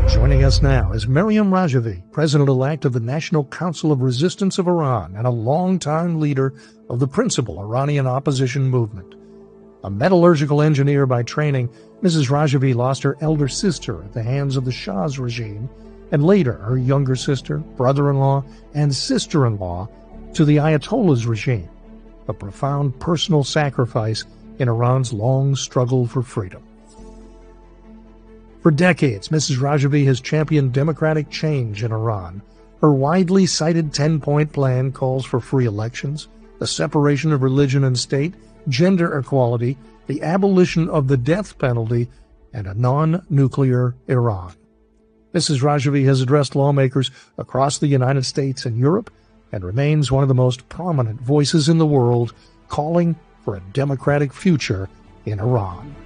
Joining us now is Meriem Rajavi, President-elect of the National Council of Resistance of Iran and a longtime leader of the principal Iranian opposition movement. A metallurgical engineer by training, Mrs. Rajavi lost her elder sister at the hands of the Shah's regime, and later her younger sister, brother-in-law, and sister-in-law to the Ayatollah's regime, a profound personal sacrifice in Iran's long struggle for freedom. For decades, Mrs. Rajavi has championed democratic change in Iran. Her widely cited 10-point plan calls for free elections, the separation of religion and state, gender equality, the abolition of the death penalty, and a non-nuclear Iran. Mrs. Rajavi has addressed lawmakers across the United States and Europe and remains one of the most prominent voices in the world calling for a democratic future in Iran.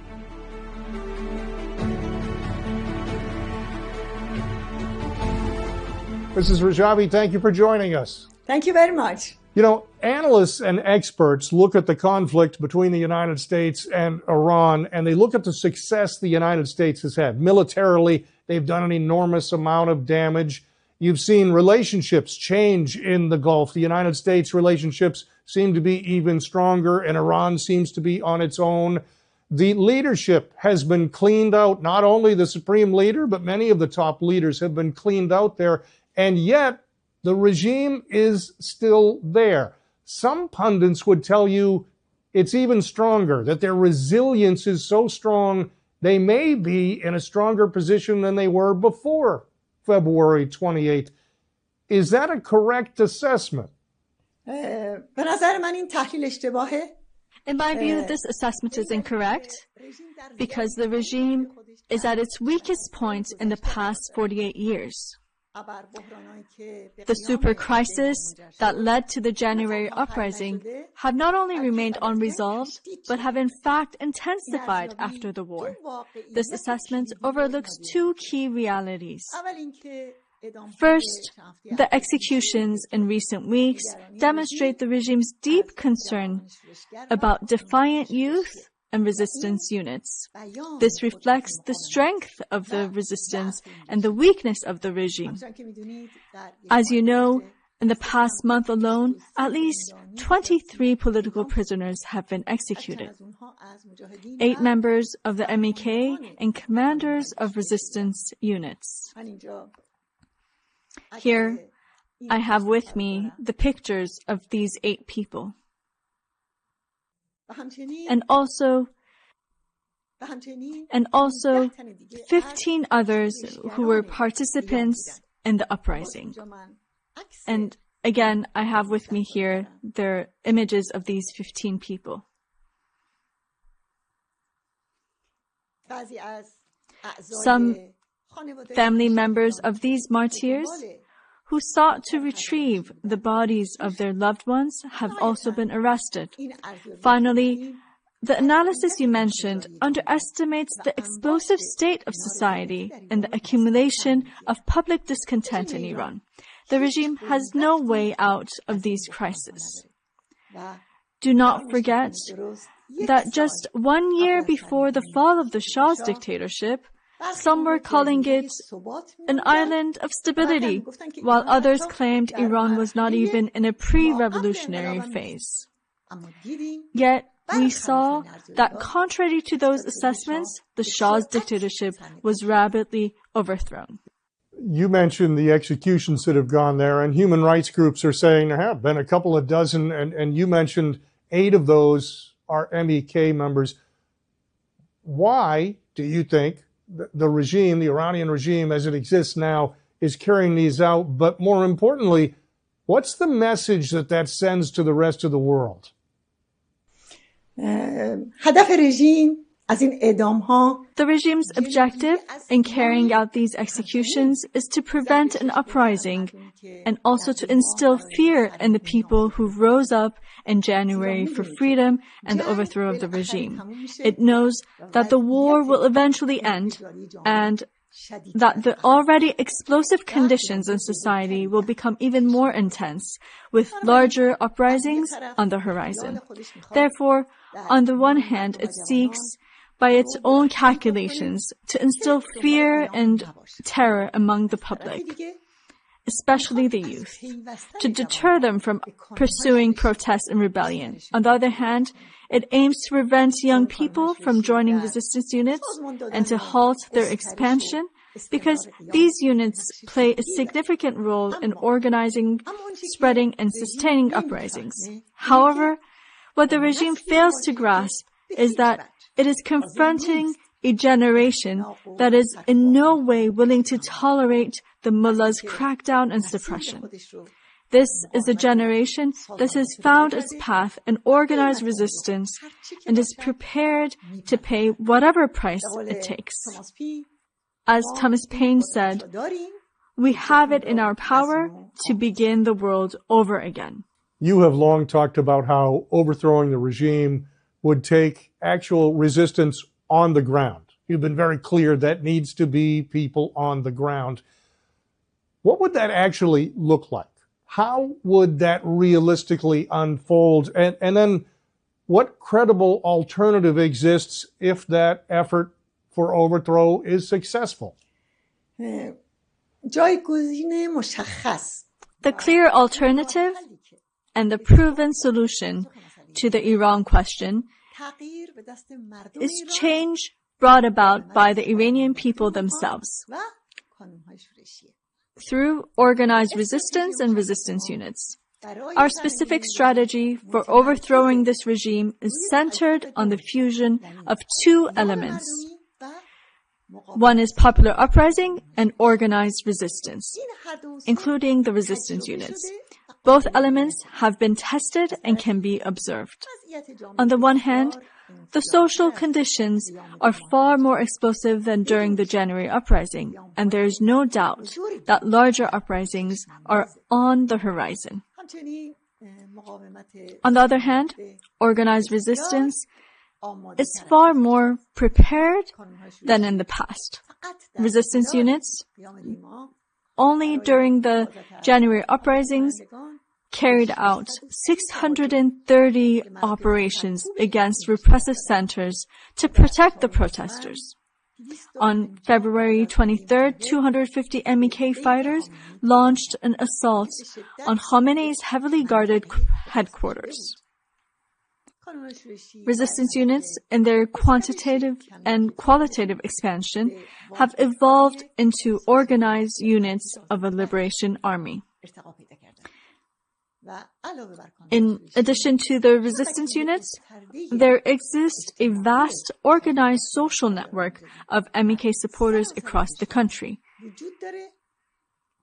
Mrs. Rajavi, thank you for joining us. Thank you very much. You know, analysts and experts look at the conflict between the United States and Iran, and they look at the success the United States has had. Militarily, they've done an enormous amount of damage. You've seen relationships change in the Gulf. The United States relationships seem to be even stronger, and Iran seems to be on its own. The leadership has been cleaned out. Not only the supreme leader, but many of the top leaders have been cleaned out there. And yet, the regime is still there. Some pundits would tell you it's even stronger, that their resilience is so strong, they may be in a stronger position than they were before February 28th. Is that a correct assessment? به نظر من این تحلیل اشتباهه. In my view, this assessment is incorrect because the regime is at its weakest point in the past 48 years. The super crisis that led to the January uprising have not only remained unresolved, but have in fact intensified after the war. This assessment overlooks two key realities. First, the executions in recent weeks demonstrate the regime's deep concern about defiant youth and resistance units. This reflects the strength of the resistance and the weakness of the regime. As you know, in the past month alone, at least 23 political prisoners have been executed. 8 members of the MEK and commanders of resistance units. Here, I have with me the pictures of these 8 people. And also 15 others who were participants in the uprising. And again, I have with me here their images of these 15 people. Some family members of these martyrs who sought to retrieve the bodies of their loved ones have also been arrested. Finally, the analysis you mentioned underestimates the explosive state of society and the accumulation of public discontent in Iran. The regime has no way out of these crises. Do not forget that just 1 year before the fall of the Shah's dictatorship, some were calling it an island of stability, while others claimed Iran was not even in a pre-revolutionary phase. Yet, we saw that contrary to those assessments, the Shah's dictatorship was rapidly overthrown. You mentioned the executions that have gone there, and human rights groups are saying there have been a couple of dozen, and you mentioned 8 of those are MEK members. Why do you think the regime, the Iranian regime as it exists now, is carrying these out? But more importantly, what's the message that sends to the rest of the world? هدف رژیم از این اعدام ها The regime's objective in carrying out these executions is to prevent an uprising and also to instill fear in the people who rose up in January for freedom and the overthrow of the regime. It knows that the war will eventually end and that the already explosive conditions in society will become even more intense, with larger uprisings on the horizon. Therefore, on the one hand, it seeks by its own calculations to instill fear and terror among the public, especially the youth, to deter them from pursuing protest and rebellion. On the other hand, it aims to prevent young people from joining resistance units and to halt their expansion, because these units play a significant role in organizing, spreading, and sustaining uprisings. However, what the regime fails to grasp is that it is confronting a generation that is in no way willing to tolerate the mullah's crackdown and suppression. This is a generation that has found its path in organized resistance and is prepared to pay whatever price it takes. As Thomas Paine said, we have it in our power to begin the world over again. You have long talked about how overthrowing the regime would take actual resistance on the ground. You've been very clear that needs to be people on the ground. What would that actually look like? How would that realistically unfold? And then what credible alternative exists if that effort for overthrow is successful? The clear alternative and the proven solution to the Iran question is change brought about by the Iranian people themselves through organized resistance and resistance units. Our specific strategy for overthrowing this regime is centered on the fusion of two elements. One is popular uprising and organized resistance, including the resistance units. Both elements have been tested and can be observed. On the one hand, the social conditions are far more explosive than during the January uprising, and there is no doubt that larger uprisings are on the horizon. On the other hand, organized resistance is far more prepared than in the past. Resistance units, only during the January uprisings, carried out 630 operations against repressive centers to protect the protesters. On February 23rd, 250 MEK fighters launched an assault on Khamenei's heavily guarded headquarters. Resistance units, in their quantitative and qualitative expansion, have evolved into organized units of a liberation army. In addition to the resistance units, there exists a vast organized social network of MEK supporters across the country,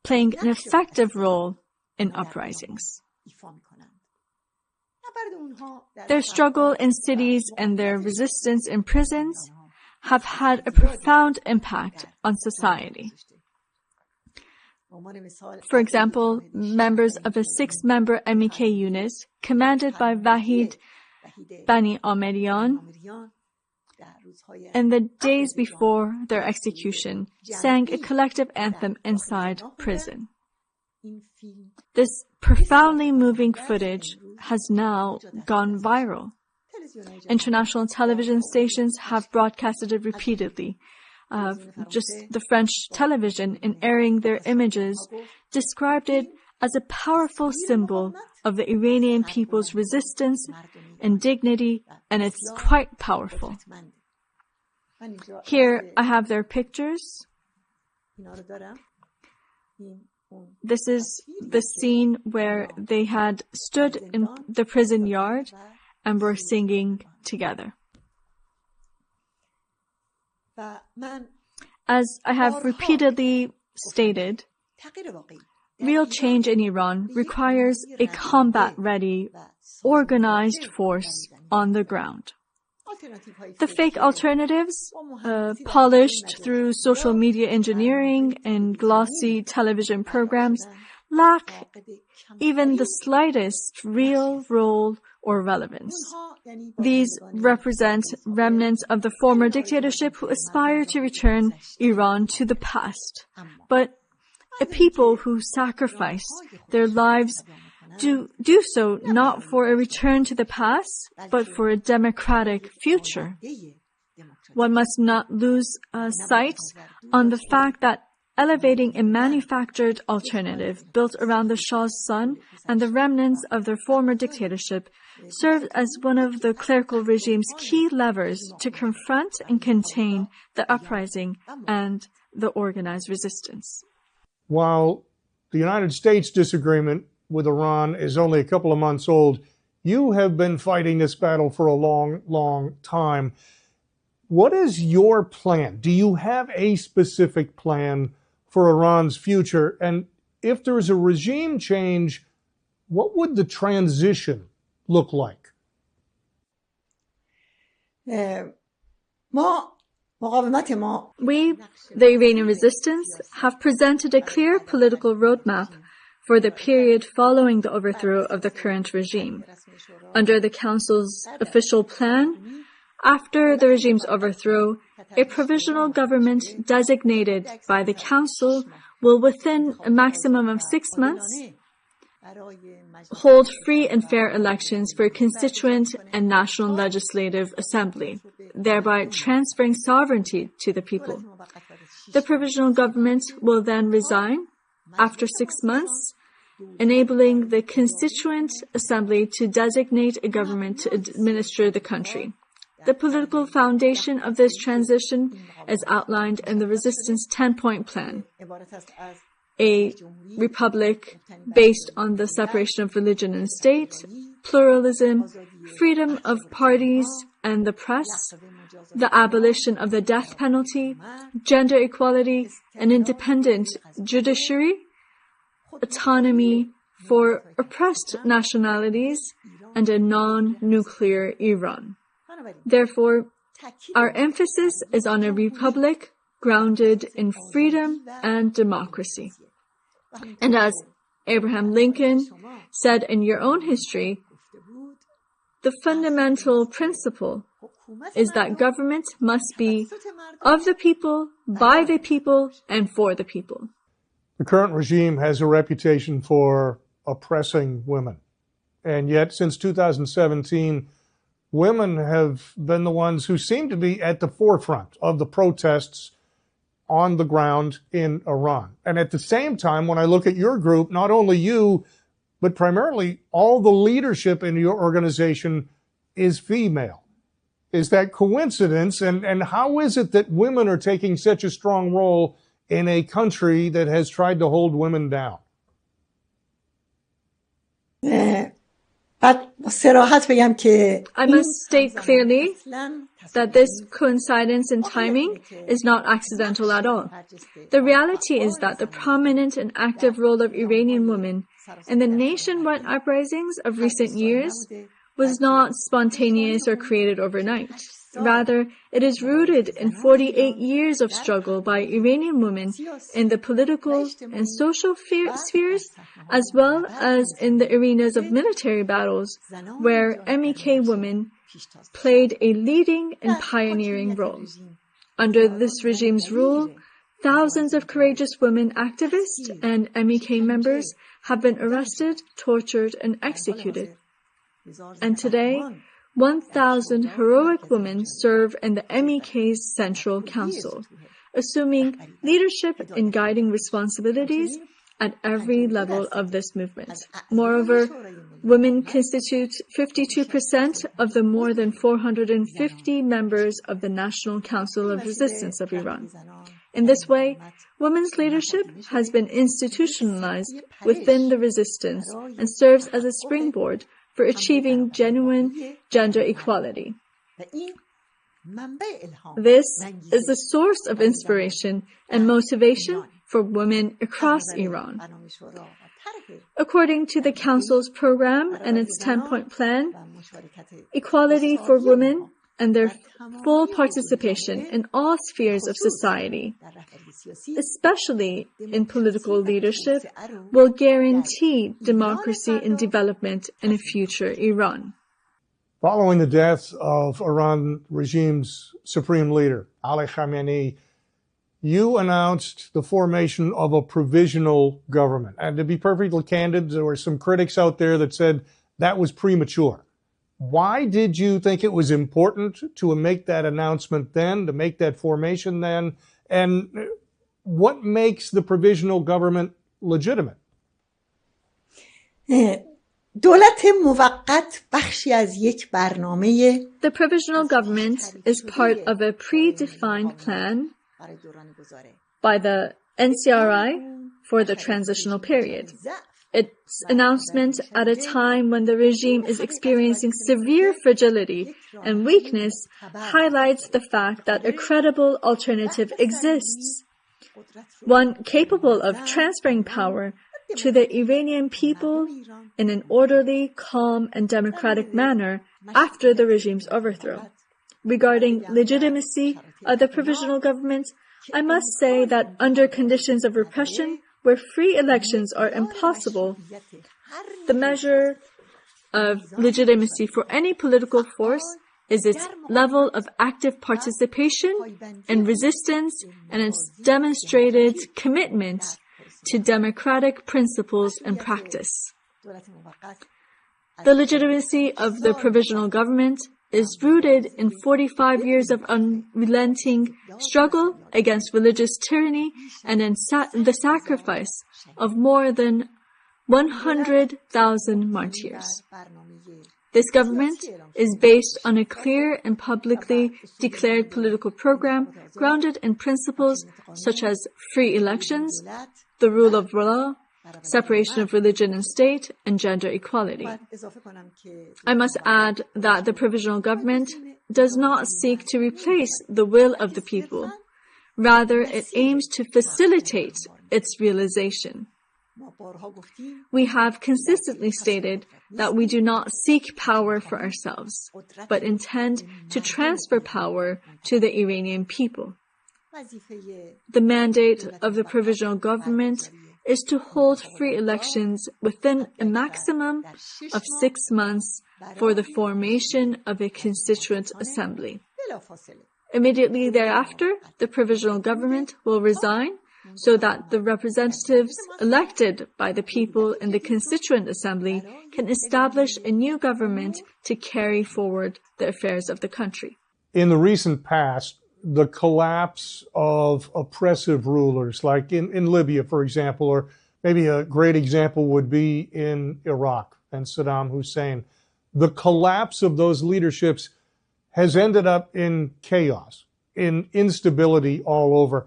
playing an effective role in uprisings. Their struggle in cities and their resistance in prisons have had a profound impact on society. For example, members of a 6-member MEK unit, commanded by Wahid Bani Amirian, in the days before their execution, sang a collective anthem inside prison. This profoundly moving footage has now gone viral. International television stations have broadcasted it repeatedly. Just the French television, in airing their images, described it as a powerful symbol of the Iranian people's resistance and dignity, and it's quite powerful. Here I have their pictures. This is the scene where they had stood in the prison yard and were singing together. As I have repeatedly stated, real change in Iran requires a combat-ready, organized force on the ground. The fake alternatives, polished through social media engineering and glossy television programs, lack even the slightest real role or relevance. These represent remnants of the former dictatorship who aspire to return Iran to the past. But a people who sacrifice their lives do so not for a return to the past, but for a democratic future. one must not lose sight on the fact that elevating a manufactured alternative built around the Shah's son and the remnants of their former dictatorship served as one of the clerical regime's key levers to confront and contain the uprising and the organized resistance. While the United States disagreement with Iran is only a couple of months old, you have been fighting this battle for a long, long time. What is your plan? Do you have a specific plan for Iran's future? And if there is a regime change, what would the transition look like? We, the Iranian resistance, have presented a clear political roadmap for the period following the overthrow of the current regime. Under the Council's official plan, after the regime's overthrow, a provisional government designated by the Council will, within a maximum of 6 months, hold free and fair elections for a constituent and national legislative assembly, thereby transferring sovereignty to the people. The provisional government will then resign after 6 months, enabling the constituent assembly to designate a government to administer the country. The political foundation of this transition is outlined in the resistance 10-point plan. A republic based on the separation of religion and state, pluralism, freedom of parties and the press, the abolition of the death penalty, gender equality, an independent judiciary, autonomy for oppressed nationalities, and a non-nuclear Iran. Therefore, our emphasis is on a republic grounded in freedom and democracy. And as Abraham Lincoln said in your own history, the fundamental principle is that government must be of the people, by the people, and for the people. The current regime has a reputation for oppressing women. And yet, since 2017, women have been the ones who seem to be at the forefront of the protests on the ground in Iran. And at the same time, when I look at your group, not only you, but primarily all the leadership in your organization is female. Is that coincidence? And how is it that women are taking such a strong role in a country that has tried to hold women down? I must state clearly that this coincidence in timing is not accidental at all. The reality is that the prominent and active role of Iranian women in the nationwide uprisings of recent years was not spontaneous or created overnight. Rather, it is rooted in 48 years of struggle by Iranian women in the political and social spheres, as well as in the arenas of military battles, where MEK women played a leading and pioneering role. Under this regime's rule, thousands of courageous women activists and MEK members have been arrested, tortured, and executed. And today, 1,000 heroic women serve in the MEK's Central Council, assuming leadership and guiding responsibilities at every level of this movement. Moreover, women constitute 52% of the more than 450 members of the National Council of Resistance of Iran. In this way, women's leadership has been institutionalized within the resistance and serves as a springboard for achieving genuine gender equality. This is the source of inspiration and motivation for women across Iran. According to the Council's program and its 10-point plan, equality for women and their full participation in all spheres of society, especially in political leadership, will guarantee democracy and development in a future Iran. Following the death of Iran regime's supreme leader, Ali Khamenei, you announced the formation of a provisional government. And to be perfectly candid, there were some critics out there that said that was premature. Why did you think it was important to make that announcement then, to make that formation then? And what makes the provisional government legitimate? دولت موقت بخشی از یک برنامه The provisional government is part of a predefined plan by the NCRI for the transitional period. Its announcement at a time when the regime is experiencing severe fragility and weakness highlights the fact that a credible alternative exists, one capable of transferring power to the Iranian people in an orderly, calm, and democratic manner after the regime's overthrow. Regarding legitimacy of the provisional government, I must say that under conditions of repression, where free elections are impossible, the measure of legitimacy for any political force is its level of active participation and resistance and its demonstrated commitment to democratic principles and practice. The legitimacy of the provisional government is rooted in 45 years of unrelenting struggle against religious tyranny and in the sacrifice of more than 100,000 martyrs. This government is based on a clear and publicly declared political program grounded in principles such as free elections, the rule of law, separation of religion and state, and gender equality. I must add that the provisional government does not seek to replace the will of the people. Rather, it aims to facilitate its realization. We have consistently stated that we do not seek power for ourselves, but intend to transfer power to the Iranian people. The mandate of the provisional government is to hold free elections within a maximum of 6 months for the formation of a constituent assembly. Immediately thereafter, the provisional government will resign so that the representatives elected by the people in the constituent assembly can establish a new government to carry forward the affairs of the country. In the recent past, the collapse of oppressive rulers, like in Libya, for example, or maybe a great example would be in Iraq and Saddam Hussein. The collapse of those leaderships has ended up in chaos, in instability all over.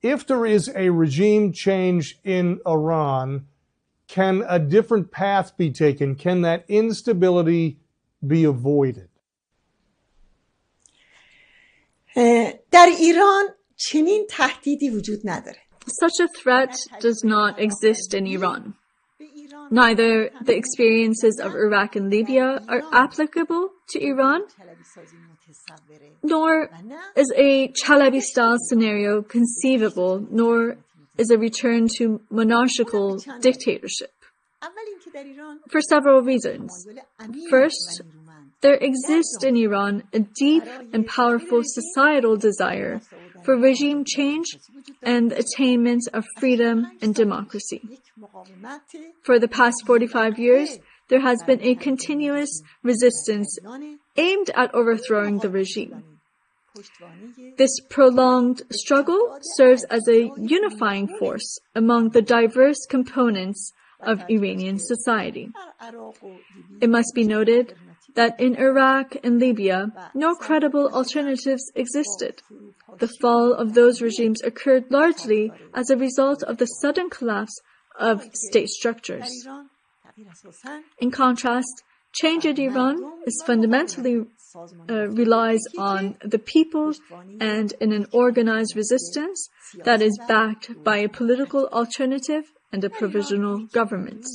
If there is a regime change in Iran, can a different path be taken? Can that instability be avoided? در ایران چنین تهدیدی وجود نداره. Such a threat does not exist in Iran. Neither the experiences of Iraq and Libya are applicable to Iran, nor is a Chalabi-style scenario conceivable, nor is a return to monarchical dictatorship. For several reasons. First, there exists in Iran a deep and powerful societal desire for regime change and the attainment of freedom and democracy. For the past 45 years, there has been a continuous resistance aimed at overthrowing the regime. This prolonged struggle serves as a unifying force among the diverse components of Iranian society. It must be noted that in Iraq and Libya, no credible alternatives existed. The fall of those regimes occurred largely as a result of the sudden collapse of state structures. In contrast, change in Iran is fundamentally relies on the people and in an organized resistance that is backed by a political alternative and a provisional government.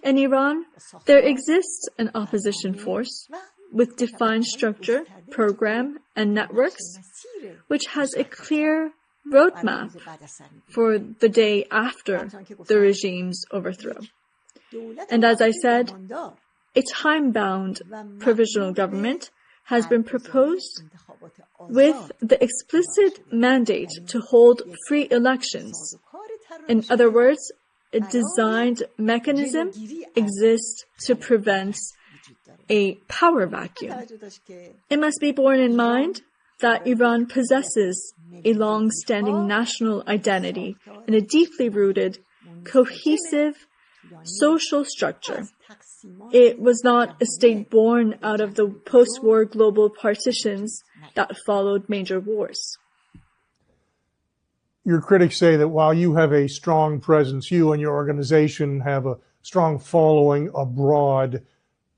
In Iran, there exists an opposition force with defined structure, program, and networks, which has a clear roadmap for the day after the regime's overthrow. And as I said, a time-bound provisional government has been proposed with the explicit mandate to hold free elections. In other words, a designed mechanism exists to prevent a power vacuum. It must be borne in mind that Iran possesses a long-standing national identity and a deeply rooted, cohesive social structure. It was not a state born out of the post-war global partitions that followed major wars. Your critics say that while you have a strong presence, you and your organization have a strong following abroad,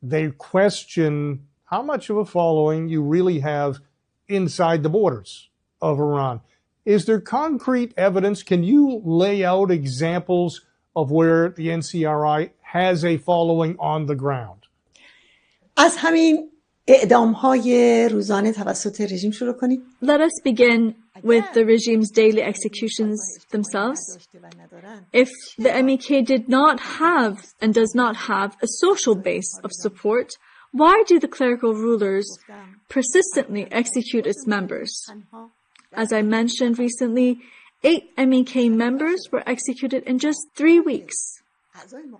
they question how much of a following you really have inside the borders of Iran. Is there concrete evidence? Can you lay out examples of where the NCRI has a following on the ground? از همین اعدام‌های روزانه توسط رژیم شروع کنیم. Let us begin with the regime's daily executions themselves. If the MEK did not have and does not have a social base of support, why do the clerical rulers persistently execute its members? As I mentioned recently, 8 MEK members were executed in just 3 weeks.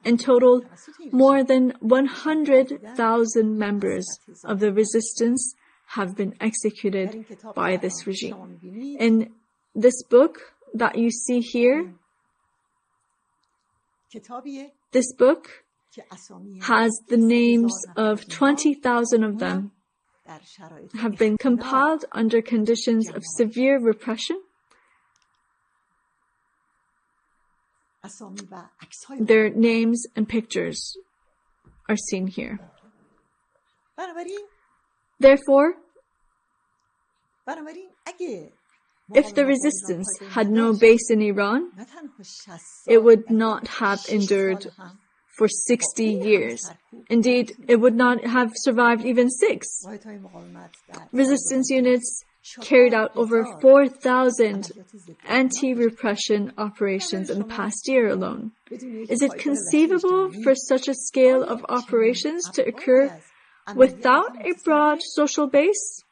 In total, more than 100,000 members of the resistance have been executed by this regime. In this book that you see here, this book has the names of 20,000 of them have been compiled under conditions of severe repression. Their names and pictures are seen here. Therefore, if the resistance had no base in Iran, it would not have endured for 60 years. Indeed, it would not have survived even 6. Resistance units carried out over 4,000 anti-repression operations in the past year alone. Is it conceivable for such a scale of operations to occur without a broad social base?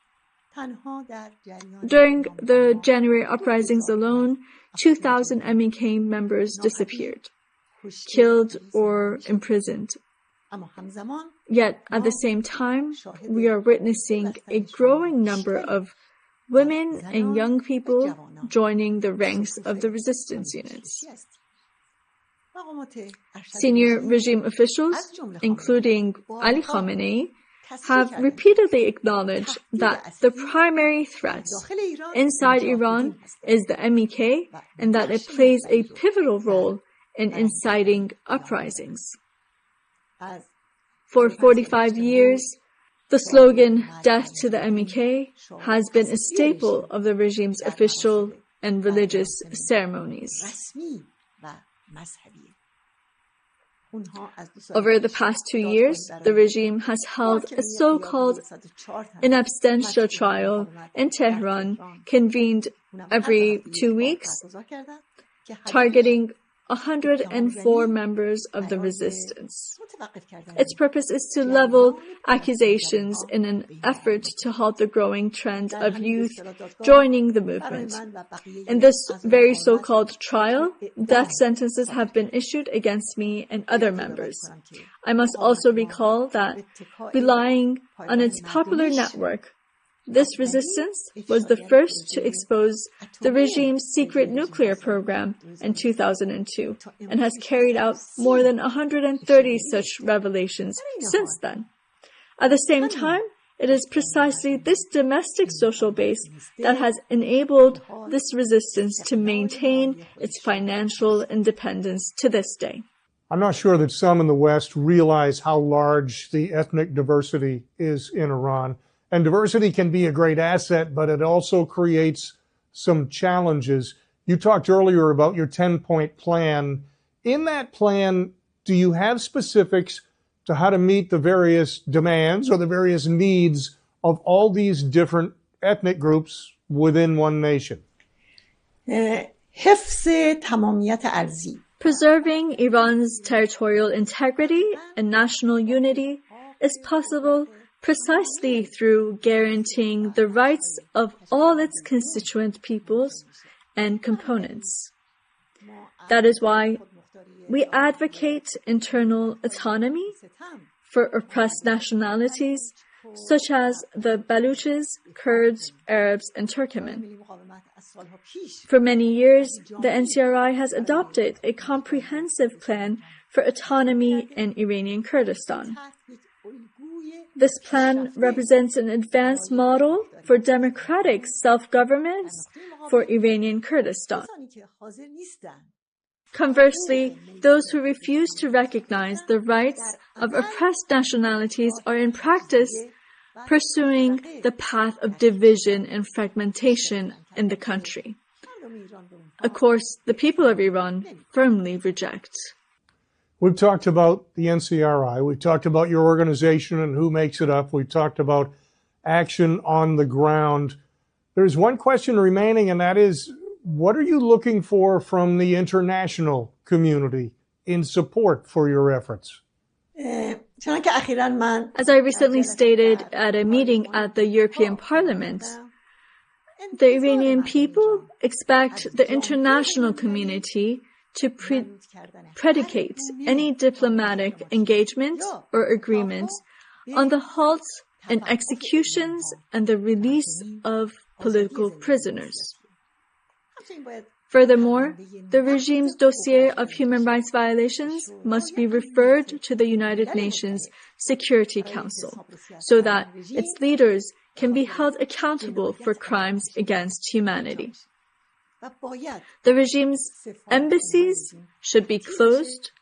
During the January uprisings alone, 2,000 MEK members disappeared, killed or imprisoned. Yet, at the same time, we are witnessing a growing number of women and young people joining the ranks of the resistance units. Senior regime officials, including Ali Khamenei, have repeatedly acknowledged that the primary threat inside Iran is the MEK and that it plays a pivotal role in inciting uprisings. For 45 years, the slogan, "Death to the MEK," has been a staple of the regime's official and religious ceremonies. Over the past 2 years, the regime has held a so-called in absentia trial in Tehran, convened every 2 weeks, targeting 104 members of the resistance. Its purpose is to level accusations in an effort to halt the growing trend of youth joining the movement. In this very so-called trial, death sentences have been issued against me and other members. I must also recall that, relying on its popular network, this resistance was the first to expose the regime's secret nuclear program in 2002 and has carried out more than 130 such revelations since then. At the same time, it is precisely this domestic social base that has enabled this resistance to maintain its financial independence to this day. I'm not sure that some in the West realize how large the ethnic diversity is in Iran. And diversity can be a great asset, but it also creates some challenges. You talked earlier about your 10-point plan. In that plan, do you have specifics to how to meet the various demands or the various needs of all these different ethnic groups within one nation? حفظ تمامیت ارضی. Preserving Iran's territorial integrity and national unity is possible precisely through guaranteeing the rights of all its constituent peoples and components. That is why we advocate internal autonomy for oppressed nationalities, such as the Baluches, Kurds, Arabs, and Turkmen. For many years, the NCRI has adopted a comprehensive plan for autonomy in Iranian Kurdistan. This plan represents an advanced model for democratic self-governance for Iranian Kurdistan. Conversely, those who refuse to recognize the rights of oppressed nationalities are in practice pursuing the path of division and fragmentation in the country. A course the people of Iran firmly reject. We've talked about the NCRI. We've talked about your organization and who makes it up. We've talked about action on the ground. There's one question remaining, and that is, what are you looking for from the international community in support for your efforts? As I recently stated at a meeting at the European Parliament, the Iranian people expect the international community to predicate any diplomatic engagement or agreement on the halt and executions and the release of political prisoners. Furthermore, the regime's dossier of human rights violations must be referred to the United Nations Security Council so that its leaders can be held accountable for crimes against humanity. The regime's embassies should be closed,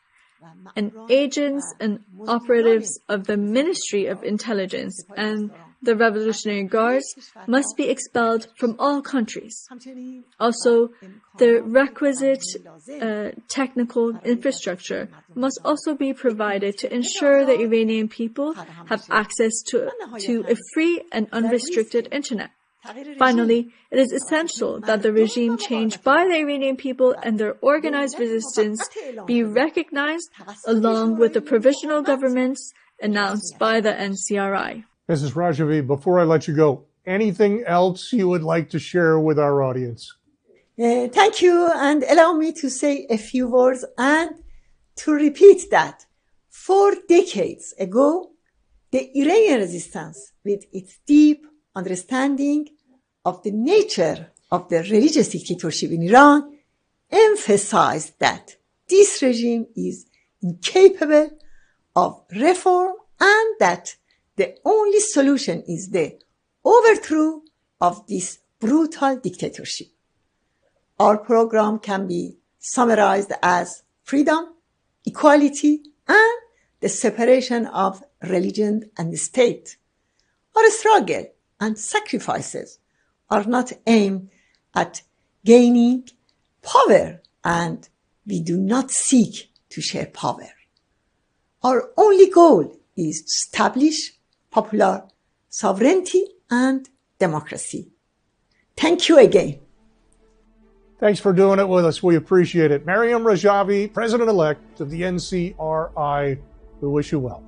and agents and operatives of the Ministry of Intelligence and the Revolutionary Guards must be expelled from all countries. Also, the requisite technical infrastructure must also be provided to ensure the Iranian people have access to a free and unrestricted internet. Finally, it is essential that the regime changed by the Iranian people and their organized resistance be recognized along with the provisional governments announced by the NCRI. Mrs. Rajvi, before I let you go, anything else you would like to share with our audience? Thank you, and allow me to say a few words and to repeat that 4 decades ago, the Iranian resistance, with its deep understanding of the nature of the religious dictatorship in Iran, emphasized that this regime is incapable of reform and that the only solution is the overthrow of this brutal dictatorship. Our program can be summarized as freedom, equality, and the separation of religion and the state. Our struggle and sacrifices are not aimed at gaining power, and we do not seek to share power. Our only goal is to establish popular sovereignty and democracy. Thank you again. Thanks for doing it with us. We appreciate it. Meriem Rajavi, President-elect of the NCRI, we wish you well.